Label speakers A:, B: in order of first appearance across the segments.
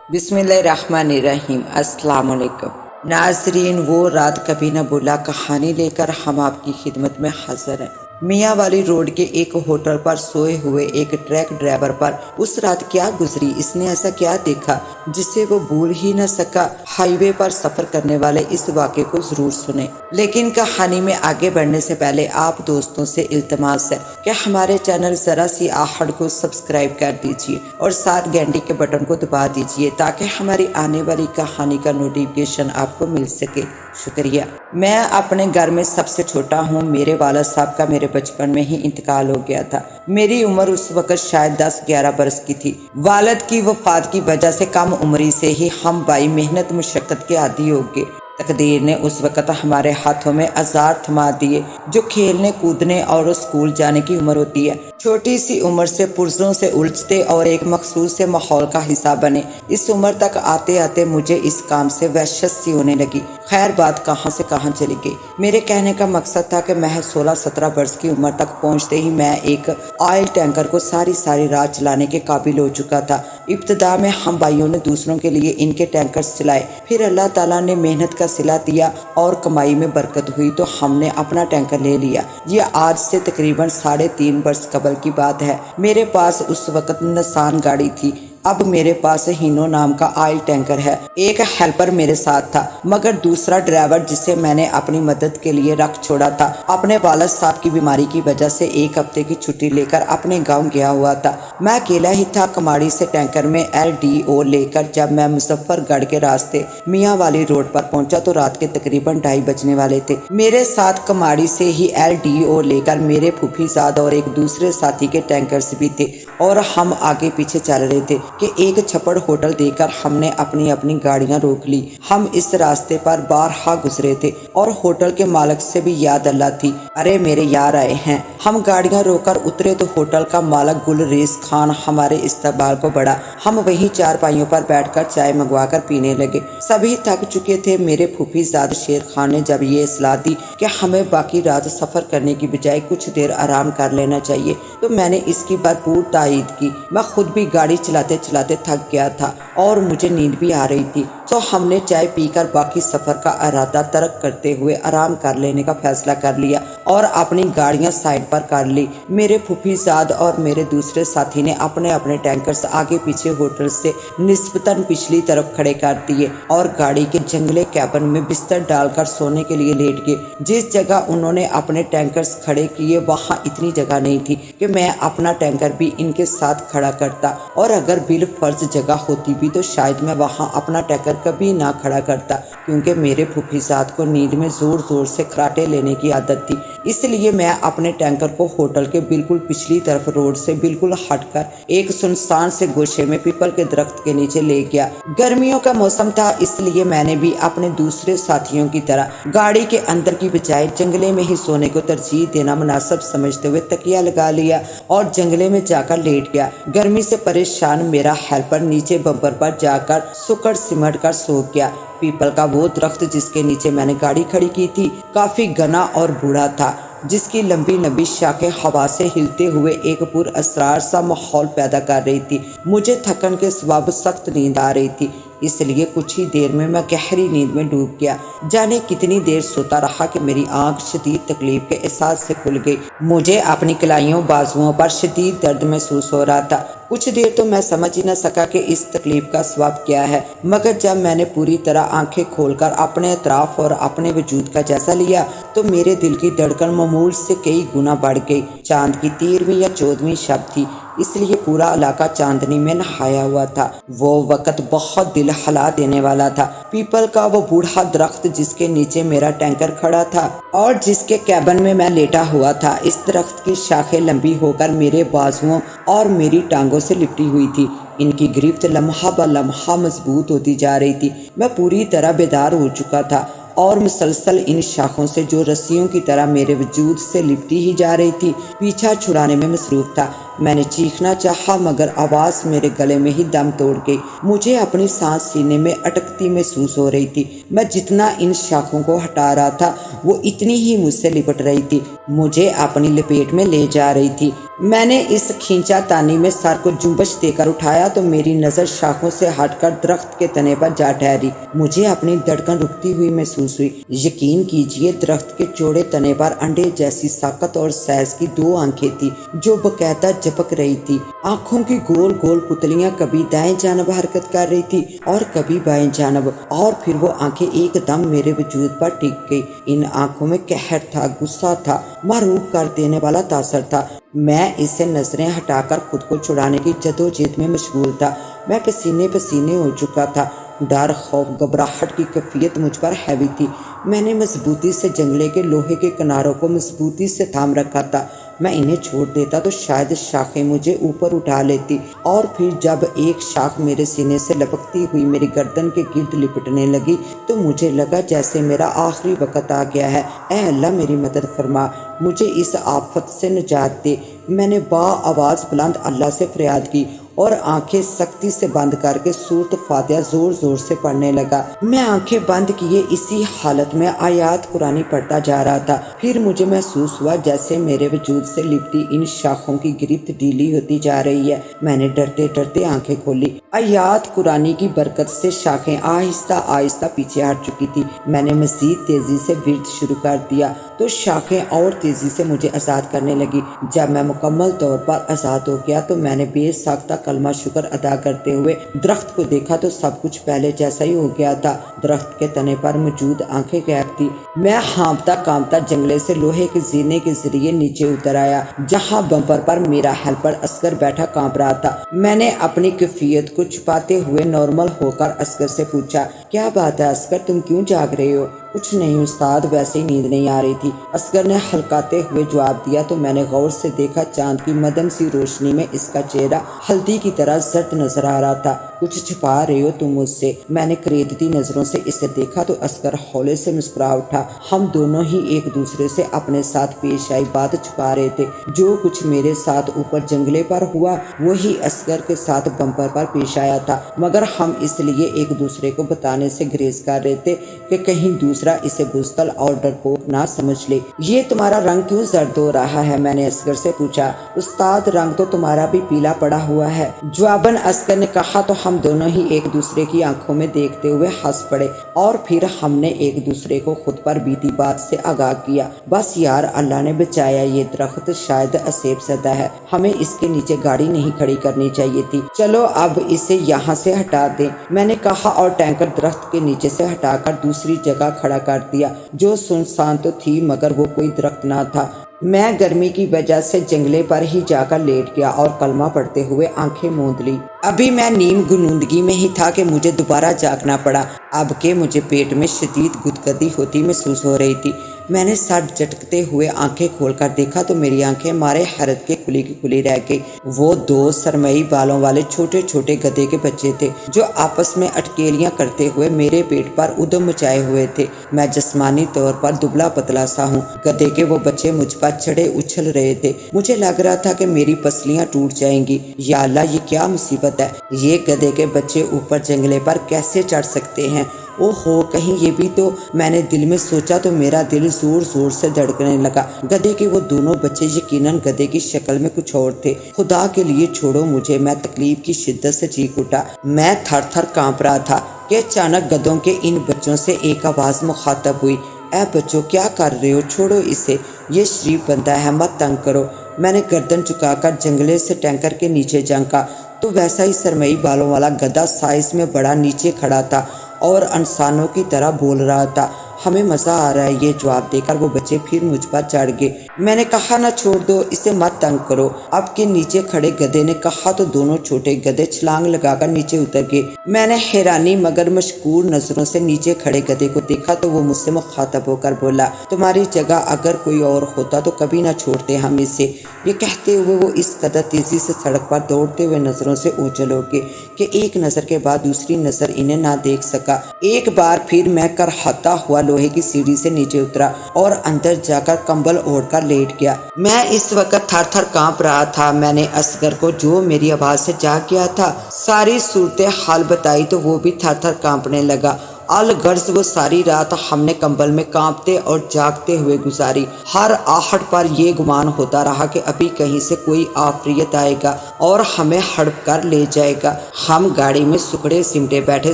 A: بسم اللہ الرحمن الرحیم۔ السلام علیکم ناظرین، وہ رات کبھی نہ بھولا کہانی لے کر ہم آپ کی خدمت میں حاضر ہیں۔ میاں والی روڈ کے ایک ہوٹل پر سوئے ہوئے ایک ٹرک ڈرائیور پر اس رات کیا گزری، اس نے ایسا کیا دیکھا جسے وہ بھول ہی نہ سکا۔ ہائی وے پر سفر کرنے والے اس واقعے کو ضرور سنیں، لیکن کہانی میں آگے بڑھنے سے پہلے آپ دوستوں سے التماس ہے کہ ہمارے چینل ذرا سی آہٹ کو سبسکرائب کر دیجیے اور ساتھ گھنٹی کے بٹن کو دبا دیجیے تاکہ ہماری آنے والی کہانی کا نوٹیفیکیشن آپ کو مل سکے۔ شکریہ۔ میں اپنے گھر میں سب سے چھوٹا ہوں۔ میرے والد صاحب کا میرے بچپن میں ہی انتقال ہو گیا تھا۔ میری عمر اس وقت شاید 10-11 برس کی تھی۔ والد کی وفات کی وجہ سے کم عمری سے ہی ہم بھائی محنت مشقت کے عادی ہو گئے۔ تقدیر نے اس وقت ہمارے ہاتھوں میں اوزار تھما دیے جو کھیلنے کودنے اور اسکول جانے کی عمر ہوتی ہے۔ چھوٹی سی عمر سے پرزوں سے الجھتے اور ایک مخصوص سے ماحول کا حصہ بنے، اس عمر تک آتے آتے مجھے اس کام سے وحشت سی ہونے لگی۔ خیر بات کہاں سے کہاں چلی گئی۔ میرے کہنے کا مقصد تھا کہ محض 16-17 برس کی عمر تک پہنچتے ہی میں ایک آئل ٹینکر کو ساری رات چلانے کے قابل ہو چکا تھا۔ ابتدا میں ہم بھائیوں نے دوسروں کے لیے ان کے ٹینکرز چلائے، پھر اللہ تعالیٰ نے محنت کا صلہ دیا اور کمائی میں برکت ہوئی تو ہم نے اپنا ٹینکر لے لیا۔ یہ آج سے تقریباً 3.5 برس قبل کی بات ہے۔ میرے پاس اس وقت نسان گاڑی تھی۔ اب میرے پاس ہینو نام کا آئل ٹینکر ہے۔ ایک ہیلپر میرے ساتھ تھا، مگر دوسرا ڈرائیور جسے میں نے اپنی مدد کے لیے رکھ چھوڑا تھا اپنے والد صاحب کی بیماری کی وجہ سے 1 ہفتے کی چھٹی لے کر اپنے گاؤں گیا ہوا تھا۔ میں اکیلا ہی تھا۔ کماڑی سے ٹینکر میں LDO لے کر جب میں مظفر گڑھ کے راستے میاں والی روڈ پر پہنچا تو رات کے تقریباً 2:30 بجنے والے تھے۔ میرے ساتھ کماڑی سے ہی LDO لے کر میرے پھوپھی زاد اور ایک دوسرے ساتھی کے ٹینکرز بھی تھے اور ہم آگے پیچھے چل رہے تھے کہ ایک چھپڑ ہوٹل دیکھ کر ہم نے اپنی گاڑیاں روک لی۔ ہم اس راستے پر بارہا گزرے تھے اور ہوٹل کے مالک سے بھی یاد اللہ تھی۔ ارے میرے یار آئے ہیں۔ ہم گاڑیاں روک کر اترے تو ہوٹل کا مالک گل ریز خان ہمارے استقبال کو بڑھا۔ ہم وہیں چارپائیوں پر بیٹھ کر چائے منگوا کر پینے لگے۔ سبھی تھک چکے تھے۔ میرے پھوپھی زاد شیر خان نے جب یہ اصلاح دی کہ ہمیں باقی رات سفر کرنے کی بجائے کچھ دیر آرام کر لینا چاہیے تو میں نے اس کی بھرپور تائید کی۔ میں خود بھی گاڑی چلاتے چلاتے تھک گیا تھا اور مجھے نیند بھی آ رہی تھی، تو ہم نے چائے پی کر باقی سفر کا ارادہ ترک کرتے ہوئے آرام کر لینے کا فیصلہ کر لیا اور اپنی گاڑیاں سائڈ پر کر لی۔ میرے پھوپھی زاد اور میرے دوسرے ساتھی نے اپنے ٹینکرز آگے پیچھے ہوٹل سے نسبتاً پچھلی طرف کھڑے کر دیے اور گاڑی کے جنگلے کیبن میں بستر ڈال کر سونے کے لیے لیٹ گئے۔ جس جگہ انہوں نے اپنے ٹینکرز کھڑے کیے وہاں اتنی جگہ نہیں تھی کہ میں اپنا ٹینکر بھی ان کے ساتھ کھڑا کرتا، اور اگر بالفرض جگہ ہوتی بھی تو شاید میں وہاں اپنا ٹینکر کبھی نہ کھڑا کرتا، کیونکہ میرے پھوپھی زاد کو نیند میں زور سے کراٹے لینے کی عادت تھی۔ اس لیے میں اپنے ٹینکر کو ہوٹل کے بالکل پچھلی طرف روڈ سے بالکل ہٹ کر ایک سنسان سے گوشے میں پیپل کے درخت کے نیچے لے گیا۔ گرمیوں کا موسم تھا، اس لیے میں نے بھی اپنے دوسرے ساتھیوں کی طرح گاڑی کے اندر کی بجائے جنگلے میں ہی سونے کو ترجیح دینا مناسب سمجھتے ہوئے تکیہ لگا لیا اور جنگلے میں جا کر لیٹ گیا۔ گرمی سے پریشان میرا ہیلپر نیچے بمپر پر جا کر سکڑ سمٹ کر سو گیا۔ پیپل کا وہ درخت جس کے نیچے میں نے گاڑی کھڑی کی تھی کافی گھنا اور بوڑھا تھا، جس کی لمبی شاخیں ہوا سے ہلتے ہوئے ایک پر اسرار سا ماحول پیدا کر رہی تھی۔ مجھے تھکن کے سبب سخت نیند آ رہی تھی، اس لیے کچھ ہی دیر میں گہری نیند میں ڈوب گیا۔ جانے کتنی دیر سوتا رہا کہ میری آنکھ شدید تکلیف کے احساس سے کھل گئی۔ مجھے اپنی کلائیوں بازوؤں پر شدید درد محسوس ہو رہا تھا۔ کچھ دیر تو میں سمجھ ہی نہ سکا کہ اس تکلیف کا سبب کیا ہے، مگر جب میں نے پوری طرح آنکھیں کھول کر اپنے اطراف اور اپنے وجود کا جائزہ لیا تو میرے دل کی دھڑکن معمول سے کئی گنا بڑھ گئی۔ چاند کی 13ویں یا 14ویں شب تھی، اس لیے پورا علاقہ چاندنی میں نہایا ہوا تھا۔ وہ وقت بہت دل ہلا دینے والا تھا۔ پیپل کا وہ بوڑھا درخت جس کے نیچے میرا ٹینکر کھڑا تھا اور جس کے کیبن میں میں لیٹا ہوا تھا، اس درخت کی شاخیں لمبی ہو کر میرے بازوؤں اور میری ٹانگوں سے لپٹی ہوئی تھی۔ ان کی گرفت لمحہ بہ لمحہ مضبوط ہوتی جا رہی تھی۔ میں پوری طرح بیدار ہو چکا تھا اور مسلسل ان شاخوں سے جو رسیوں کی طرح میرے وجود سے لپٹی ہی جا رہی تھی پیچھا چھڑانے میں مصروف تھا۔ میں نے چیخنا چاہا مگر آواز میرے گلے میں ہی دم توڑ گئی۔ مجھے اپنی سانس سینے میں اٹکتی محسوس ہو رہی تھی۔ میں جتنا ان شاخوں کو ہٹا رہا تھا وہ اتنی ہی مجھ سے لپٹ رہی تھی، مجھے اپنی لپیٹ میں لے جا رہی تھی۔ میں نے اس کھینچا تانی میں سر کو جنبش دے کر اٹھایا تو میری نظر شاخوں سے ہٹ کر درخت کے تنے پر جا ٹھہری۔ مجھے اپنی دھڑکن رکتی ہوئی محسوس ہوئی۔ یقین کیجئے درخت کے چوڑے تنے پر انڈے جیسی ساقت اور سائز کی 2 آنکھیں تھی جو باقاعدہ جھپک رہی تھی۔ آنکھوں کی گول گول پتلیاں کبھی دائیں جانب حرکت کر رہی تھی اور کبھی بائیں جانب، اور پھر وہ آنکھیں ایک دم میرے وجود پر ٹک گئی۔ ان آنکھوں میں قہر تھا، غصہ تھا، مرعوب کر دینے والا تاثر تھا۔ میں اس سے نظریں ہٹا کر خود کو چھڑانے کی جدوجہد میں مشغول تھا۔ میں پسینے پسینے ہو چکا تھا۔ ڈر، خوف، گھبراہٹ کی کیفیت مجھ پر حاوی تھی۔ میں نے مضبوطی سے جنگلے کے لوہے کے کناروں کو مضبوطی سے تھام رکھا تھا۔ میں انہیں چھوڑ دیتا تو شاید شاخیں مجھے اوپر اٹھا لیتی، اور پھر جب ایک شاخ میرے سینے سے لپکتی ہوئی میری گردن کے گرد لپٹنے لگی تو مجھے لگا جیسے میرا آخری وقت آ گیا ہے۔ اے اللہ میری مدد فرما، مجھے اس آفت سے نجات دے۔ میں نے با آواز بلند اللہ سے فریاد کی اور آنکھیں سختی سے بند کر کے سورۃ فاتحہ زور زور سے پڑھنے لگا۔ میں آنکھیں بند کیے اسی حالت میں آیات قرآنی پڑھتا جا رہا تھا۔ پھر مجھے محسوس ہوا جیسے میرے وجود سے لپٹی ان شاخوں کی گرفت ڈھیلی ہوتی جا رہی ہے۔ میں نے ڈرتے ڈرتے آنکھیں کھولی۔ آیات قرآنی کی برکت سے شاخیں آہستہ آہستہ پیچھے ہٹ چکی تھی۔ میں نے مزید تیزی سے ورد شروع کر دیا تو شاخیں اور تیزی سے مجھے آزاد کرنے لگی۔ جب میں مکمل طور پر آزاد ہو گیا تو میں نے بے ساختہ کلمہ شکر ادا کرتے ہوئے درخت کو دیکھا تو سب کچھ پہلے جیسا ہی ہو گیا تھا۔ درخت کے تنے پر موجود آنکھیں غائب تھی۔ میں ہانپتا کانپتا جنگلے سے لوہے کے زینے کے ذریعے نیچے اتر آیا جہاں بمپر پر میرا ہیلپر اصغر بیٹھا کانپ رہا تھا۔ میں نے اپنی کیفیت کو چھپاتے ہوئے نارمل ہو کر اصغر سے پوچھا، کیا بات ہے اصغر، تم کیوں جاگ رہے ہو؟ کچھ نہیں استاد، ویسے ہی نیند نہیں آ رہی تھی، اصغر نے ہلکاتے ہوئے جواب دیا تو میں نے غور سے دیکھا چاند کی مدھم سی روشنی میں اس کا چہرہ ہلدی کی طرح زرد نظر آ رہا تھا۔ کچھ چھپا رہے ہو تم مجھ سے؟ میں نے کریدتی نظروں سے اسے دیکھا تو اصغر ہولے سے مسکرا اٹھا۔ ہم دونوں ہی ایک دوسرے سے اپنے ساتھ پیش آئی بات چھپا رہے تھے۔ جو کچھ میرے ساتھ اوپر جنگلے پر ہوا وہی اصغر کے ساتھ بمپر پر پیش آیا تھا، مگر ہم اس لیے ایک دوسرے کو بتانے سے گریز کر رہے تھے کہ کہیں دوسرا اسے بزدل اور ڈرپوک نہ سمجھ لے۔ یہ تمہارا رنگ کیوں زرد ہو رہا ہے؟ میں نے اصغر سے پوچھا۔ استاد رنگ تو تمہارا بھی پیلا پڑا ہوا ہے، جواباً اصغر نے کہا تو ہم دونوں ہی ایک دوسرے کی آنکھوں میں دیکھتے ہوئے ہنس پڑے، اور پھر ہم نے ایک دوسرے کو خود پر بیتی بات سے آگاہ کیا۔ بس یار اللہ نے بچایا، یہ درخت شاید اسیب زدہ ہے، ہمیں اس کے نیچے گاڑی نہیں کھڑی کرنی چاہیے تھی، چلو اب اسے یہاں سے ہٹا دیں، میں نے کہا اور ٹینکر درخت کے نیچے سے ہٹا کر دوسری جگہ کھڑا کر دیا جو سنسان تو تھی مگر وہ کوئی درخت نہ تھا۔ میں گرمی کی وجہ سے جنگلے پر ہی جا کر لیٹ گیا اور کلمہ پڑھتے ہوئے آنکھیں موند لی۔ ابھی میں نیم گنودگی میں ہی تھا کہ مجھے دوبارہ جاگنا پڑا، اب کہ مجھے پیٹ میں شدید گدگدی ہوتی محسوس ہو رہی تھی۔ میں نے سر جھٹکتے ہوئے آنکھیں کھول کر دیکھا تو میری آنکھیں مارے حیرت کے کھلی کی کھلی رہ گئی۔ وہ 2 سرمئی بالوں والے چھوٹے چھوٹے گدھے کے بچے تھے جو آپس میں اٹکیلیاں کرتے ہوئے میرے پیٹ پر ادم مچائے ہوئے تھے۔ میں جسمانی طور پر دبلا پتلا سا ہوں، گدھے کے وہ بچے مجھ پر چڑھے اچھل رہے تھے، مجھے لگ رہا تھا کہ میری پسلیاں ٹوٹ جائیں گی۔ یا اللہ یہ کیا مصیبت ہے، یہ گدھے کے بچے اوپر جنگلے پر کیسے چڑھ سکتے ہیں؟ اوہو کہیں یہ بھی تو، میں نے دل میں سوچا تو میرا دل زور زور سے دھڑکنے لگا۔ گدھے کے وہ دونوں بچے یقیناً گدھے کی شکل میں کچھ اور تھے۔ خدا کے لیے چھوڑو مجھے، میں تکلیف کی شدت سے چیخ اٹھا۔ میں تھر تھر کانپ رہا تھا کہ اچانک گدھوں کے ان بچوں سے ایک آواز مخاطب ہوئی، اے بچوں کیا کر رہے ہو، چھوڑو اسے، یہ شریف بندہ ہے، مت تنگ کرو۔ میں نے گردن چکا کر جنگلے سے ٹینکر کے نیچے جھانکا تو ویسا ہی سرمئی بالوں والا گدھا سائز میں بڑا نیچے کھڑا تھا اور انسانوں کی طرح بول رہا تھا۔ ہمیں مزہ آ رہا ہے، یہ جواب دے کر وہ بچے پھر مجھ پر چڑھ گئے۔ میں نے کہا نہ چھوڑ دو اسے، مت تنگ کرو۔ اب کے نیچے کھڑے گدھے نے کہا تو دونوں چھوٹے گدھے چھلانگ لگا کر نیچے اتر گئے۔ میں نے حیرانی مگر مشکور نظروں سے نیچے کھڑے گدھے کو دیکھا تو وہ مجھ سے مخاطب ہو کر بولا، تمہاری جگہ اگر کوئی اور ہوتا تو کبھی نہ چھوڑتے ہم اسے۔ یہ کہتے ہوئے وہ اس قدر تیزی سے سڑک پر دوڑتے ہوئے نظروں سے اوجھل ہو گئے کہ ایک نظر کے بعد دوسری نظر انہیں نہ دیکھ سکا۔ ایک بار پھر میں کرہتا ہوا لوہے کی سیڑھی سے نیچے اترا اور اندر جا کر کمبل اوڑھ کر لیٹ گیا۔ میں اس وقت تھر تھر کانپ رہا تھا۔ میں نے اصغر کو جو میری آواز سے جاگ گیا تھا ساری صورتحال بتائی تو وہ بھی تھر تھر کانپنے لگا الغرض وہ ساری رات ہم نے کمبل میں کانپتے اور جاگتے ہوئے گزاری۔ ہر آہٹ پر یہ گمان ہوتا رہا کہ ابھی کہیں سے کوئی آفریت آئے گا اور ہمیں ہڑپ کر لے جائے گا۔ ہم گاڑی میں سکڑے سمٹے بیٹھے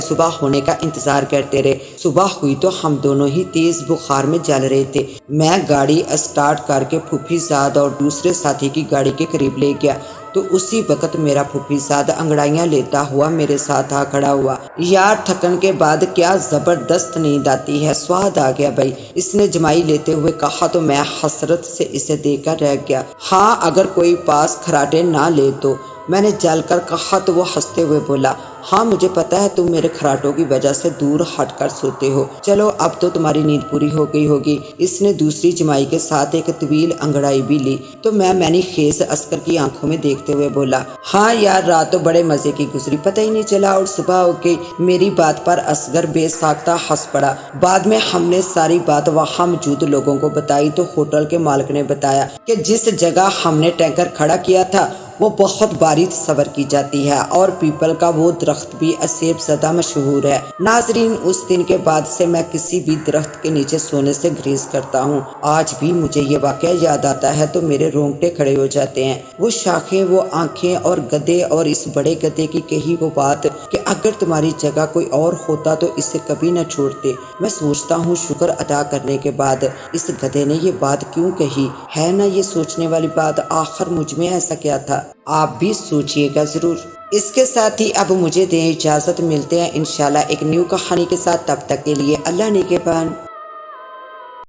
A: صبح ہونے کا انتظار کرتے رہے۔ صبح ہوئی تو ہم دونوں ہی تیز بخار میں جل رہے تھے۔ میں گاڑی اسٹارٹ کر کے پھوپھی زاد اور دوسرے ساتھی کی گاڑی کے قریب لے گیا تو اسی وقت میرا پھوپھی زاد انگڑائیاں لیتا ہوا میرے ساتھ آ کھڑا ہوا۔ یار تھکن کے بعد کیا زبردست نیند آتی ہے، سواد آ گیا بھائی، اس نے جمائی لیتے ہوئے کہا تو میں حسرت سے اسے دیکھ کر رہ گیا۔ ہاں اگر کوئی پاس کھراٹے نہ لے تو، میں نے جل کر کہا تو وہ ہنستے ہوئے بولا، ہاں مجھے پتا ہے تم میرے کھراٹوں کی وجہ سے دور ہٹ کر سوتے ہو، چلو اب تو تمہاری نیند پوری ہو گئی ہوگی۔ اس نے دوسری جمائی کے ساتھ ایک طویل انگڑائی بھی لی تو میں خیز عسکر کی آنکھوں میں دیکھتے ہوئے بولا، ہاں یار رات تو بڑے مزے کی گزری، پتہ ہی نہیں چلا اور صبح ہو گئی۔ میری بات پر اصغر بے ساختہ ہنس پڑا۔ بعد میں ہم نے ساری بات وہاں موجود لوگوں کو بتائی تو ہوٹل کے مالک نے بتایا کہ جس جگہ ہم نے ٹینکر کھڑا کیا تھا وہ بہت باری تصور کی جاتی ہے اور پیپل کا وہ درخت بھی اسیب زدہ مشہور ہے۔ ناظرین اس دن کے بعد سے میں کسی بھی درخت کے نیچے سونے سے گریز کرتا ہوں۔ آج بھی مجھے یہ واقعہ یاد آتا ہے تو میرے رونگٹے کھڑے ہو جاتے ہیں۔ وہ شاخیں، وہ آنکھیں اور گدھے اور اس بڑے گدھے کی کہی وہ بات کہ اگر تمہاری جگہ کوئی اور ہوتا تو اسے کبھی نہ چھوڑتے۔ میں سوچتا ہوں شکر ادا کرنے کے بعد اس گدھے نے یہ بات کیوں کہی ہے نا، یہ سوچنے والی بات، آخر مجھ میں ایسا کیا تھا؟ آپ بھی سوچئے گا ضرور۔ اس کے ساتھ ہی اب مجھے دیں اجازت، ملتے ہیں انشاءاللہ ایک نیو کہانی کے ساتھ، تب تک کے لیے اللہ نگہبان۔